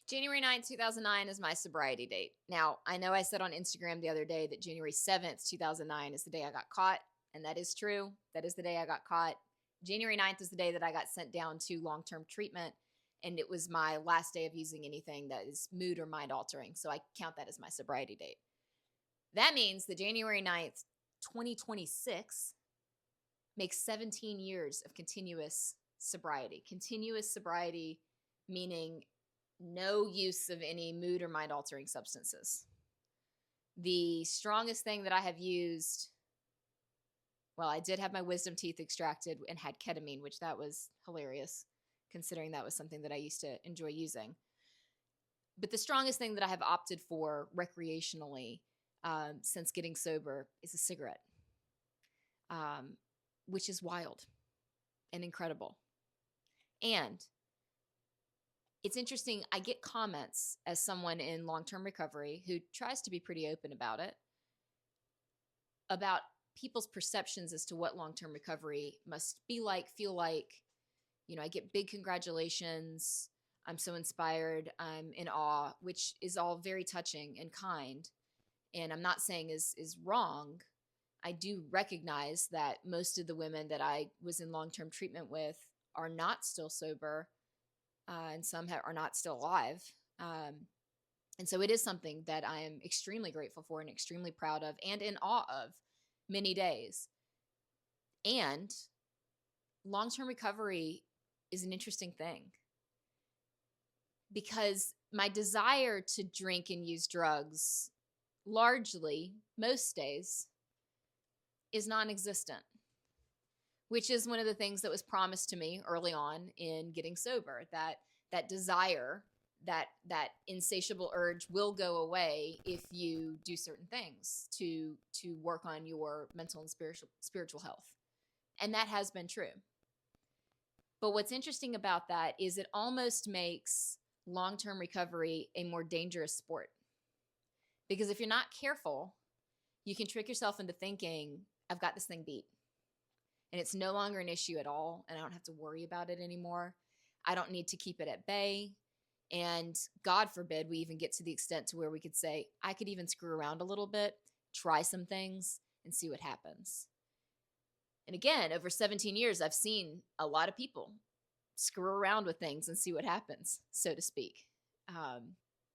January 9th, 2009 is my sobriety date. Now, I know I said on Instagram the other day that January 7th, 2009 is the day I got caught, and that is true. That is the day I got caught. January 9th is the day that I got sent down to long-term treatment, and it was my last day of using anything that is mood or mind altering, so I count that as my sobriety date. That means that January 9th, 2026 makes 17 years of continuous sobriety. Continuous sobriety meaning no use of any mood or mind altering substances. The strongest thing that I have used, well, I did have my wisdom teeth extracted and had ketamine, which that was hilarious considering that was something that I used to enjoy using. But the strongest thing that I have opted for recreationally since getting sober is a cigarette, which is wild and incredible. And it's interesting, I get comments as someone in long-term recovery who tries to be pretty open about it, about people's perceptions as to what long-term recovery must be like, feel like. You know, I get big congratulations, I'm so inspired, I'm in awe, which is all very touching and kind. And I'm not saying is wrong. I do recognize that most of the women that I was in long-term treatment with are not still sober. And some are not still alive. And so it is something that I am extremely grateful for and extremely proud of and in awe of many days. And long-term recovery is an interesting thing because my desire to drink and use drugs largely, most days, is non-existent, which is one of the things that was promised to me early on in getting sober, that desire, that insatiable urge will go away if you do certain things to work on your mental and spiritual health. And that has been true. But what's interesting about that is it almost makes long-term recovery a more dangerous sport. Because if you're not careful, you can trick yourself into thinking, I've got this thing beat. And it's no longer an issue at all, and I don't have to worry about it anymore. I don't need to keep it at bay. And God forbid we even get to the extent to where we could say, I could even screw around a little bit, try some things, and see what happens. And again, over 17 years, I've seen a lot of people screw around with things and see what happens, so to speak.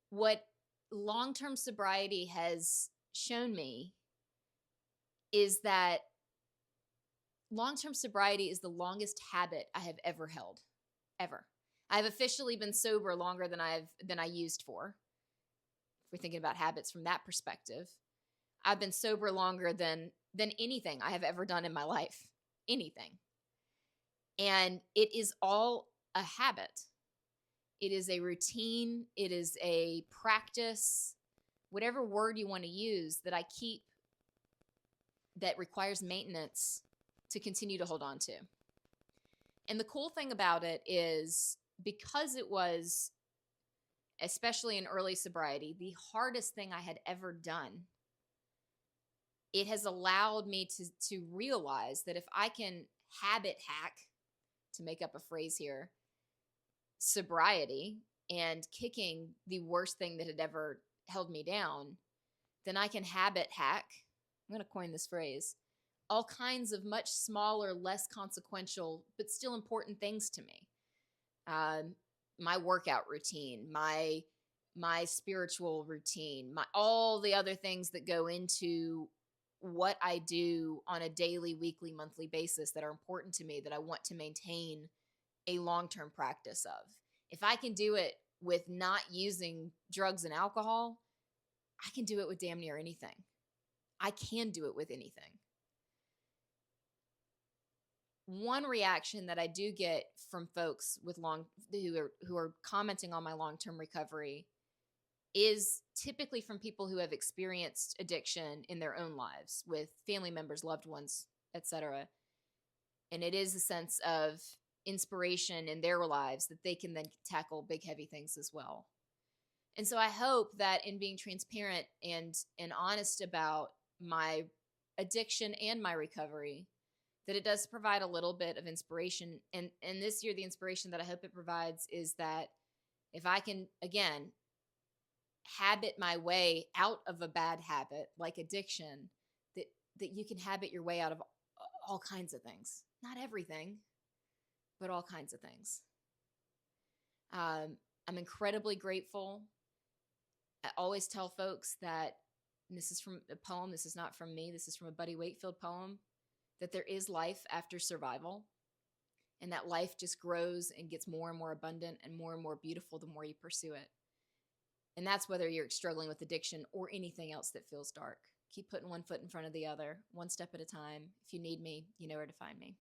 What long-term sobriety has shown me is that long-term sobriety is the longest habit I have ever held, ever. I've officially been sober longer than I used for. If we're thinking about habits from that perspective, I've been sober longer than anything I have ever done in my life, anything. And it is all a habit. It is a routine. It is a practice, whatever word you want to use, that I keep that requires maintenance to continue to hold on to. And the cool thing about it is because it was, especially in early sobriety, the hardest thing I had ever done, it has allowed me to realize that if I can habit hack, to make up a phrase here, sobriety and kicking the worst thing that had ever held me down, then I can habit hack, I'm going to coin this phrase, all kinds of much smaller, less consequential, but still important things to me. My workout routine, my spiritual routine, all the other things that go into what I do on a daily, weekly, monthly basis that are important to me, that I want to maintain a long-term practice of. If I can do it with not using drugs and alcohol, I can do it with damn near anything. I can do it with anything. One reaction that I do get from folks with who are commenting on my long-term recovery is typically from people who have experienced addiction in their own lives with family members, loved ones, etc. And it is a sense of inspiration in their lives that they can then tackle big, heavy things as well. And so I hope that in being transparent and honest about my addiction and my recovery, that it does provide a little bit of inspiration. And this year, the inspiration that I hope it provides is that If I can, again, habit my way out of a bad habit like addiction, that you can habit your way out of all kinds of things. Not everything, but all kinds of things. I'm incredibly grateful. I always tell folks that, and this is from a poem, this is not from me, this is from a Buddy Wakefield poem, that there is life after survival, and that life just grows and gets more and more abundant and more beautiful the more you pursue it. And that's whether you're struggling with addiction or anything else that feels dark. Keep putting one foot in front of the other, one step at a time. If you need me, you know where to find me.